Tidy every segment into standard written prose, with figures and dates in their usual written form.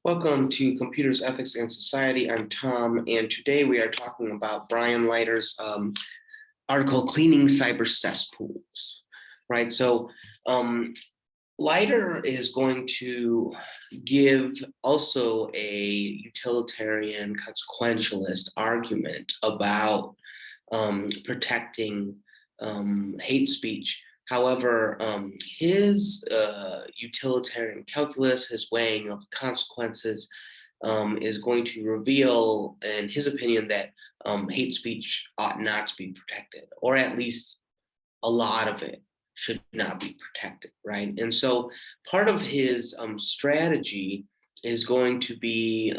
Welcome to Computers, Ethics, and Society. I'm Tom, and today we are talking about Brian Leiter's article, Cleaning Cyber Cesspools, right? So Leiter is going to give also a utilitarian consequentialist argument about protecting hate speech. However, his utilitarian calculus, his weighing of consequences, is going to reveal, in his opinion, that hate speech ought not to be protected, or at least a lot of it should not be protected, right? And so part of his strategy is going to be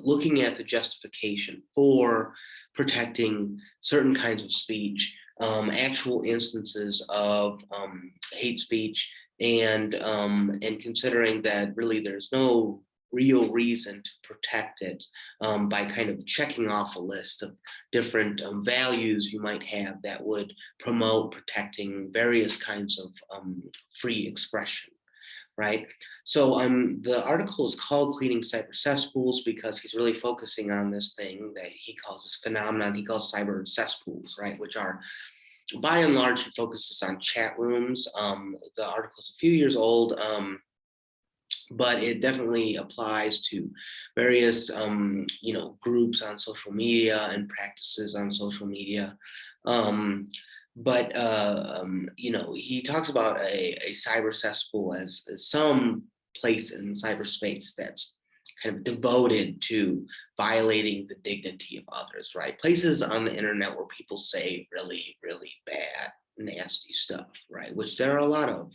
looking at the justification for protecting certain kinds of speech, actual instances of hate speech, and considering that really there's no real reason to protect it by kind of checking off a list of different values you might have that would promote protecting various kinds of free expression, right? So the article is called Cleaning Cyber Cesspools because he's really focusing on this thing that he calls this phenomenon he calls cyber cesspools, right? Which are, by and large, he focuses on chat rooms. The article is a few years old, but it definitely applies to various, groups on social media and practices on social media. He talks about a cyber cesspool as some place in cyberspace that's kind of devoted to violating the dignity of others, right? Places on the internet where people say really, really bad, nasty stuff, right? Which there are a lot of.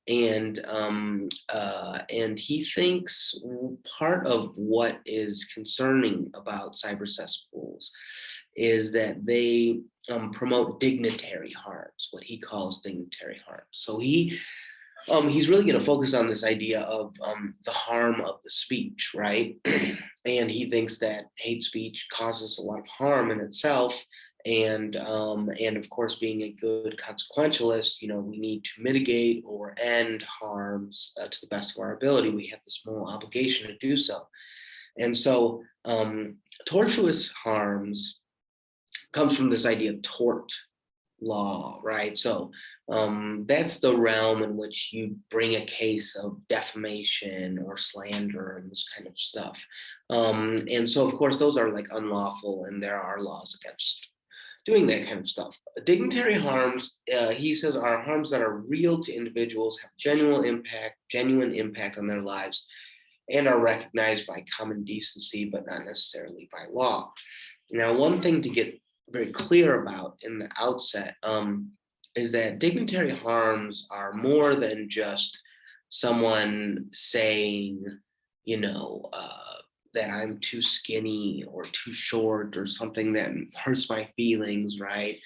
And he thinks part of what is concerning about cyber cesspools is that they promote dignitary harms, what he calls dignitary harm. So he's really going to focus on this idea of the harm of the speech, right? And he thinks that hate speech causes a lot of harm in itself. And of course, being a good consequentialist, we need to mitigate or end harms to the best of our ability. We have this moral obligation to do so. And so tortuous harms comes from this idea of tort law, right? So that's the realm in which you bring a case of defamation or slander and this kind of stuff. And so, of course, those are like unlawful, and there are laws against doing that kind of stuff. Dignitary harms, he says, are harms that are real to individuals, have genuine impact on their lives, and are recognized by common decency, but not necessarily by law. Now, one thing to get very clear about in the outset is that dignitary harms are more than just someone saying, that I'm too skinny or too short or something that hurts my feelings, right?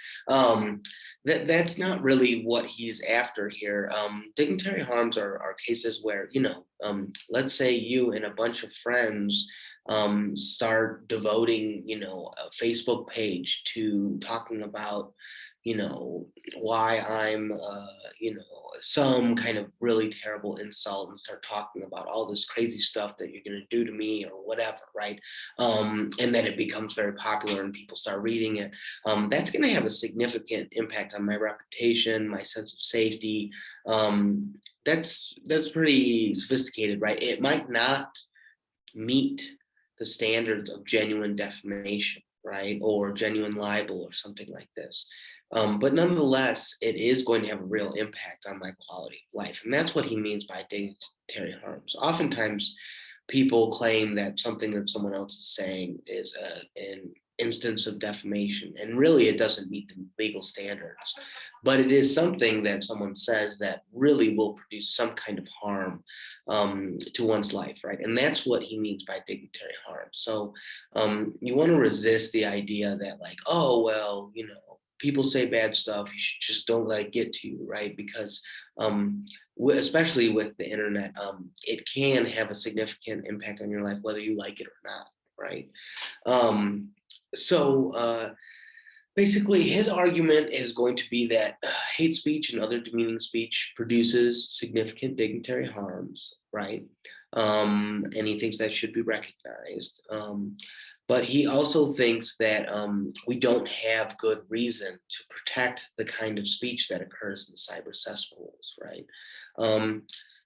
That's not really what he's after here. Dignitary harms are cases where, let's say you and a bunch of friends start devoting, a Facebook page to talking about, why I'm, some kind of really terrible insult, and start talking about all this crazy stuff that you're going to do to me or whatever, right? And then it becomes very popular and people start reading it. That's going to have a significant impact on my reputation, my sense of safety. That's pretty sophisticated, right? It might not meet the standards of genuine defamation, right? Or genuine libel or something like this. But nonetheless, it is going to have a real impact on my quality of life. And that's what he means by dignitary harms. Oftentimes, people claim that something that someone else is saying is an instance of defamation, and really it doesn't meet the legal standards. But it is something that someone says that really will produce some kind of harm to one's life, right? And that's what he means by dignitary harm. So you want to resist the idea that, like, oh, well, people say bad stuff, you should just don't let it get to you, right? Because especially with the internet, it can have a significant impact on your life, whether you like it or not, right? Basically, his argument is going to be that hate speech and other demeaning speech produces significant dignitary harms, right? And he thinks that should be recognized. But he also thinks that we don't have good reason to protect the kind of speech that occurs in cyber cesspools, right?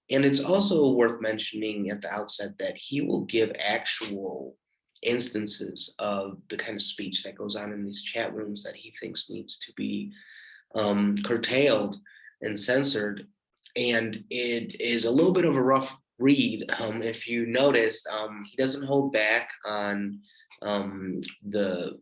And it's also worth mentioning at the outset that he will give actual instances of the kind of speech that goes on in these chat rooms that he thinks needs to be curtailed and censored. And it is a little bit of a rough read. If you noticed, he doesn't hold back on the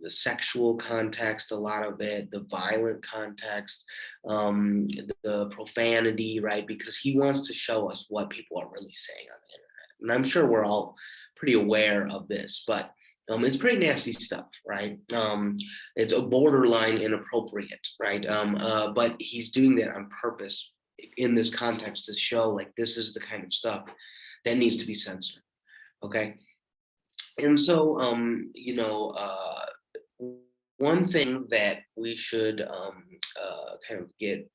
sexual context, a lot of it, the violent context, the profanity, right? Because he wants to show us what people are really saying on the internet. And I'm sure we're all pretty aware of this, but it's pretty nasty stuff, right? It's a borderline inappropriate, right? But he's doing that on purpose in this context to show like this is the kind of stuff that needs to be censored, okay? And so, one thing that we should kind of get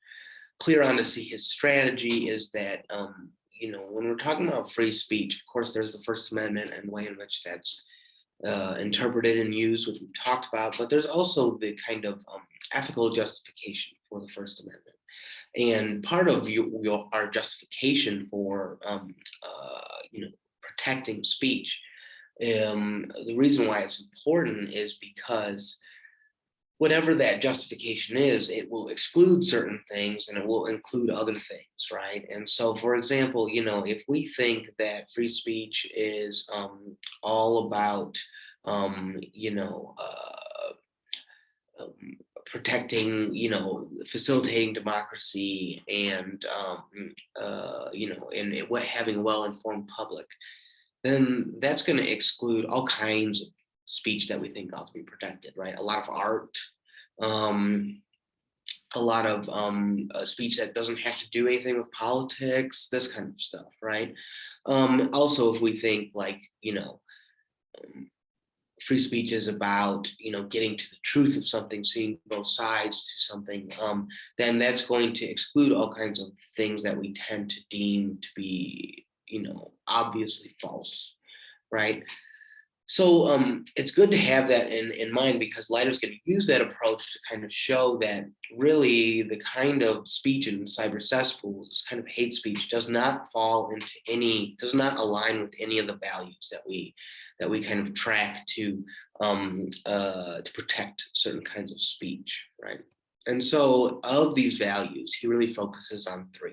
clear on to see his strategy is that, when we're talking about free speech, of course, there's the First Amendment and the way in which that's interpreted and used, which we've talked about, but there's also the kind of ethical justification for the First Amendment. And part of our justification for, protecting speech, the reason why it's important is because whatever that justification is, it will exclude certain things and it will include other things, right? And so, for example, if we think that free speech is all about, protecting, facilitating democracy and, and having a well-informed public, then that's going to exclude all kinds of speech that we think ought to be protected, right? A lot of art, a lot of speech that doesn't have to do anything with politics, this kind of stuff, right? Also, if we think like, free speech is about, getting to the truth of something, seeing both sides to something, then that's going to exclude all kinds of things that we tend to deem to be, obviously false, right? So it's good to have that in mind because Leiter's going to use that approach to kind of show that really the kind of speech in cyber cesspools, this kind of hate speech, does not align with any of the values that we kind of track to protect certain kinds of speech, right? And so of these values, he really focuses on three.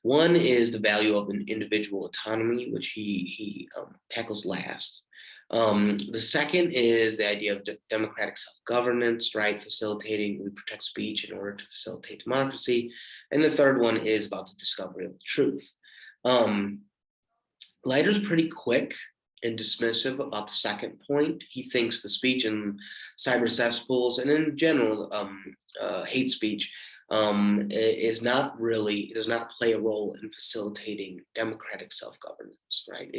One is the value of an individual autonomy, which he tackles last. The second is the idea of democratic self-governance, right? We protect speech in order to facilitate democracy. And the third one is about the discovery of the truth. Leiter's pretty quick and dismissive about the second point. He thinks the speech in cyber cesspools and in general hate speech does not play a role in facilitating democratic self-governance, right?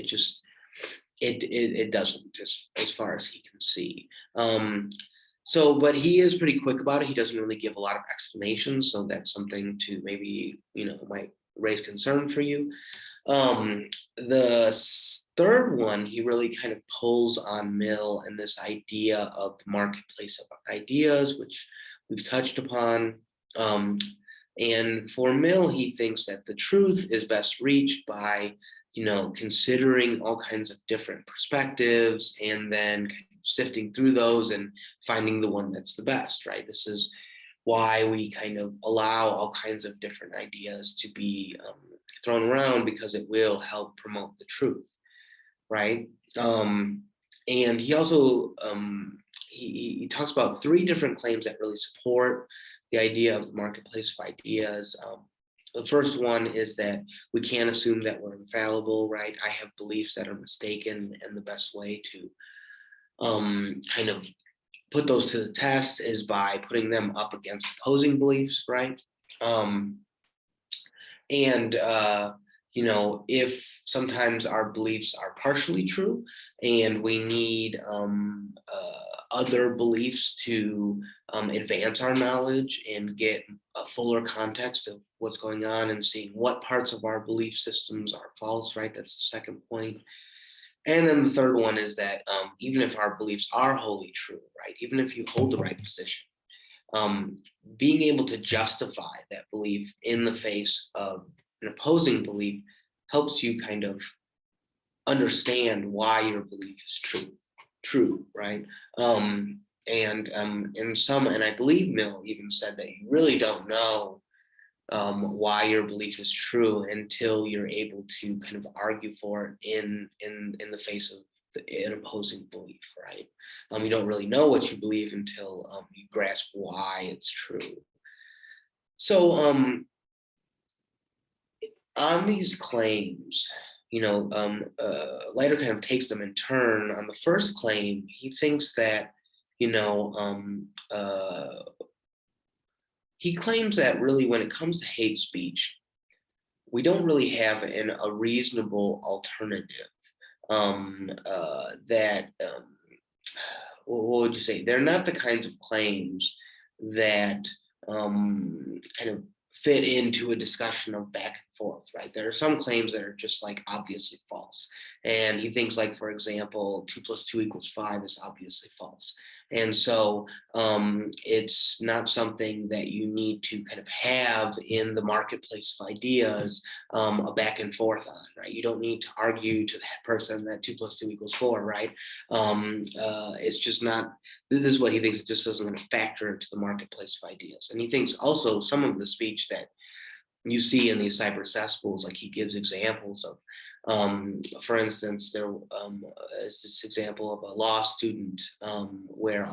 It doesn't, as far as he can see. But he is pretty quick about it. He doesn't really give a lot of explanations, so that's something to maybe, might raise concern for you. The third one, he really kind of pulls on Mill and this idea of the marketplace of ideas, which we've touched upon. And for Mill, he thinks that the truth is best reached by, considering all kinds of different perspectives and then kind of sifting through those and finding the one that's the best, right? This is why we kind of allow all kinds of different ideas to be thrown around, because it will help promote the truth, right? And he also he talks about three different claims that really support the idea of the marketplace of ideas. The first one is that we can't assume that we're infallible, right? I have beliefs that are mistaken, and the best way to kind of put those to the test is by putting them up against opposing beliefs, right? And if sometimes our beliefs are partially true and we need other beliefs to advance our knowledge and get a fuller context of what's going on and seeing what parts of our belief systems are false, right? That's the second point. And then the third one is that even if our beliefs are wholly true, right? Even if you hold the right position, um, being able to justify that belief in the face of an opposing belief helps you kind of understand why your belief is true, right? And I believe Mill even said that you really don't know why your belief is true until you're able to kind of argue for it in the face of an opposing belief, right? You don't really know what you believe until you grasp why it's true. So on these claims, Leiter kind of takes them in turn. On the first claim, he thinks that, he claims that really when it comes to hate speech, we don't really have a reasonable alternative that what would you say? They're not the kinds of claims that kind of fit into a discussion of back and forth, right? There are some claims that are just like obviously false. And he thinks like, for example, 2 + 2 = 5 is obviously false. And so it's not something that you need to kind of have in the marketplace of ideas a back and forth on, right? You don't need to argue to that person that 2 + 2 = 4, right? It's just not, this is what he thinks, it just doesn't going to factor into the marketplace of ideas. And he thinks also some of the speech that you see in these cyber cesspools, like he gives examples of, for instance, there is this example of a law student where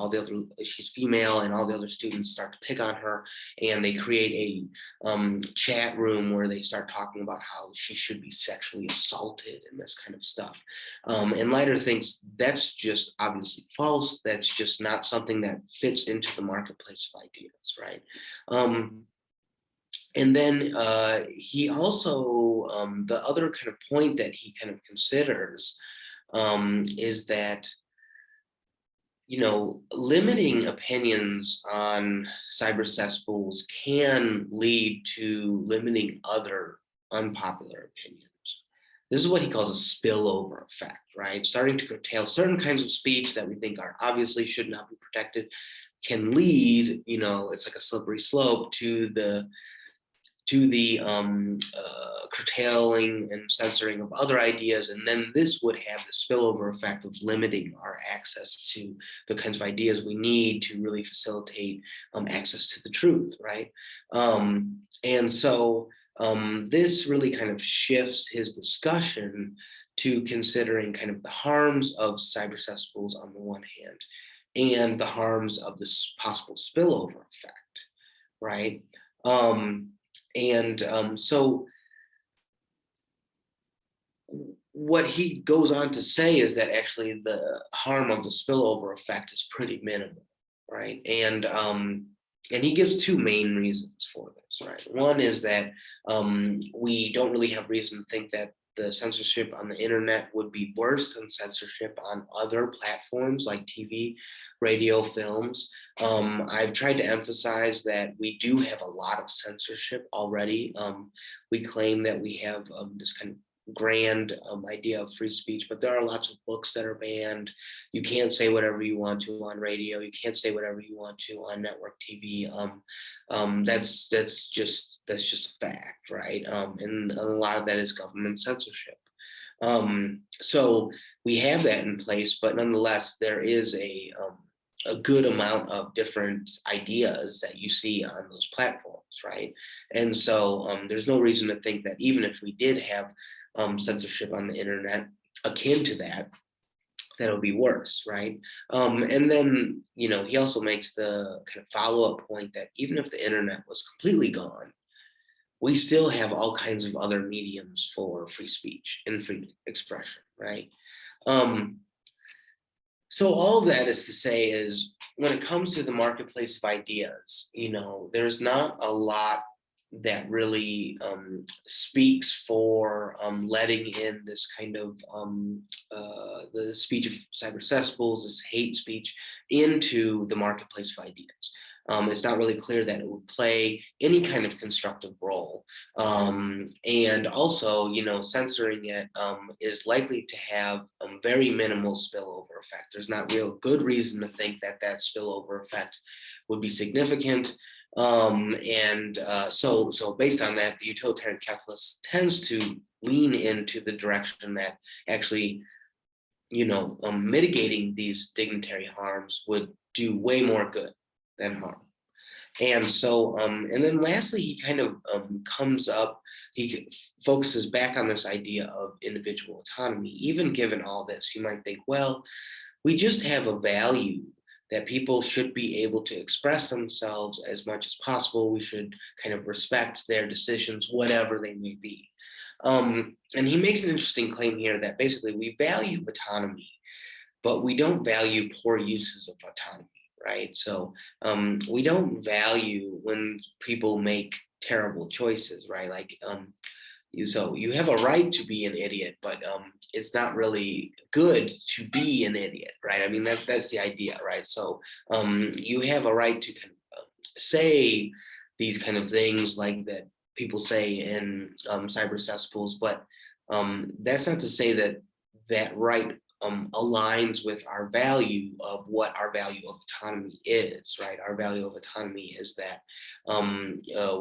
she's female and all the other students start to pick on her, and they create a chat room where they start talking about how she should be sexually assaulted and this kind of stuff. And Leiter thinks that's just obviously false. That's just not something that fits into the marketplace of ideas, right? And then he also, the other kind of point that he kind of considers is that, limiting opinions on cyber cesspools can lead to limiting other unpopular opinions. This is what he calls a spillover effect, right? Starting to curtail certain kinds of speech that we think are obviously should not be protected can lead, it's like a slippery slope to the curtailing and censoring of other ideas. And then this would have the spillover effect of limiting our access to the kinds of ideas we need to really facilitate access to the truth, right? And so this really kind of shifts his discussion to considering kind of the harms of cyber cesspools on the one hand, and the harms of this possible spillover effect, right? So what he goes on to say is that actually the harm of the spillover effect is pretty minimal, right? And he gives two main reasons for this, right? One is that we don't really have reason to think that the censorship on the internet would be worse than censorship on other platforms like TV, radio, films. I've tried to emphasize that we do have a lot of censorship already. We claim that we have this kind of grand idea of free speech, but there are lots of books that are banned. You can't say whatever you want to on radio. You can't say whatever you want to on network TV. That's just a fact, right? And a lot of that is government censorship. So we have that in place, but nonetheless, there is a good amount of different ideas that you see on those platforms, right? And so there's no reason to think that even if we did have censorship on the internet akin to that, that'll be worse, right? And then, he also makes the kind of follow-up point that even if the internet was completely gone, we still have all kinds of other mediums for free speech and free expression, right? So all of that is to say is when it comes to the marketplace of ideas, there's not a lot that really speaks for letting in this kind of the speech of cyber cesspools, this hate speech, into the marketplace of ideas. It's not really clear that it would play any kind of constructive role. And also, censoring it is likely to have a very minimal spillover effect. There's not real good reason to think that that spillover effect would be significant. So based on that, the utilitarian calculus tends to lean into the direction that actually, mitigating these dignitary harms would do way more good than harm. And so, and then lastly, he kind of he focuses back on this idea of individual autonomy. Even given all this, you might think, well, we just have a value that people should be able to express themselves as much as possible. We should kind of respect their decisions, whatever they may be. And he makes an interesting claim here that basically we value autonomy, but we don't value poor uses of autonomy, right? So we don't value when people make terrible choices, right? Like, so you have a right to be an idiot, but it's not really good to be an idiot, right? I mean, that's the idea, right? So you have a right to kind of say these kind of things like that people say in cyber cesspools, but that's not to say that that right aligns with our value of what our value of autonomy is, right? Our value of autonomy is that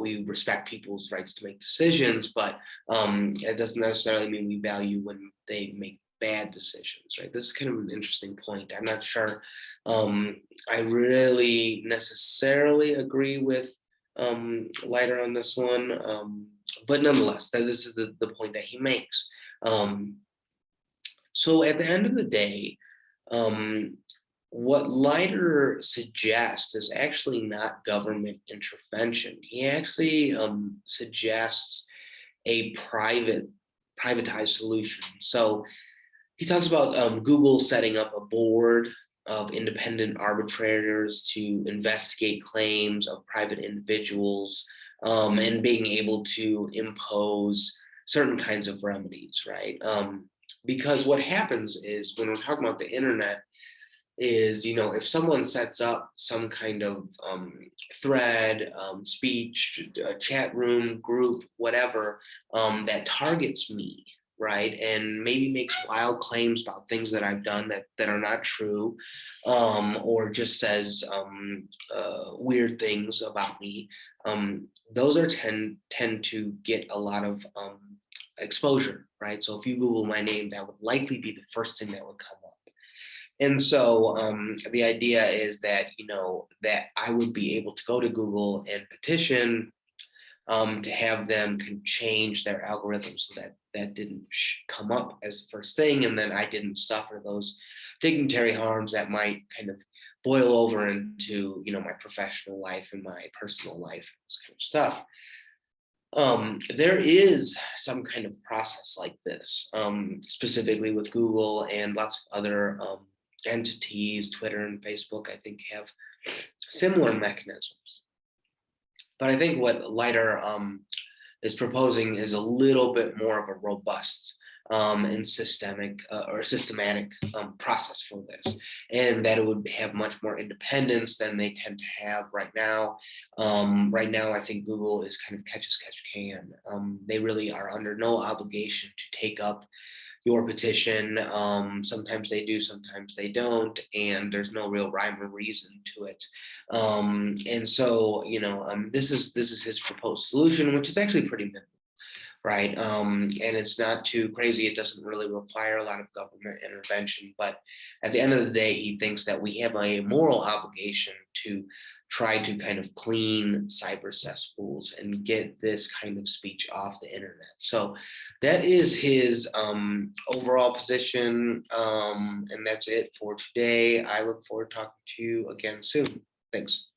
we respect people's rights to make decisions, but it doesn't necessarily mean we value when they make bad decisions, right? This is kind of an interesting point. I'm not sure I really necessarily agree with Leiter on this one, but nonetheless, this is the point that he makes. So at the end of the day, what Leiter suggests is actually not government intervention. He actually suggests a privatized solution. So he talks about Google setting up a board of independent arbitrators to investigate claims of private individuals and being able to impose certain kinds of remedies, right? Because what happens is when we're talking about the internet is, if someone sets up some kind of thread, speech, chat room, group, whatever, that targets me, right, and maybe makes wild claims about things that I've done that are not true, or just says weird things about me, those are tend to get a lot of exposure, right? So if you Google my name, that would likely be the first thing that would come up. And so the idea is that, that I would be able to go to Google and petition to have them can change their algorithm so that didn't come up as the first thing. And then I didn't suffer those dignitary harms that might kind of boil over into, my professional life and my personal life, this kind of stuff. There is some kind of process like this, specifically with Google and lots of other entities. Twitter and Facebook, I think, have similar mechanisms. But I think what Leiter is proposing is a little bit more of a robust and systematic process for this, and that it would have much more independence than they tend to have right now. Right now, I think Google is kind of catch as catch can. They really are under no obligation to take up your petition. Sometimes they do, sometimes they don't, and there's no real rhyme or reason to it. And so, this is his proposed solution, which is actually pretty minimal, right? And it's not too crazy. It doesn't really require a lot of government intervention. But at the end of the day, he thinks that we have a moral obligation to try to kind of clean cyber cesspools and get this kind of speech off the internet. So that is his overall position. And that's it for today. I look forward to talking to you again soon. Thanks.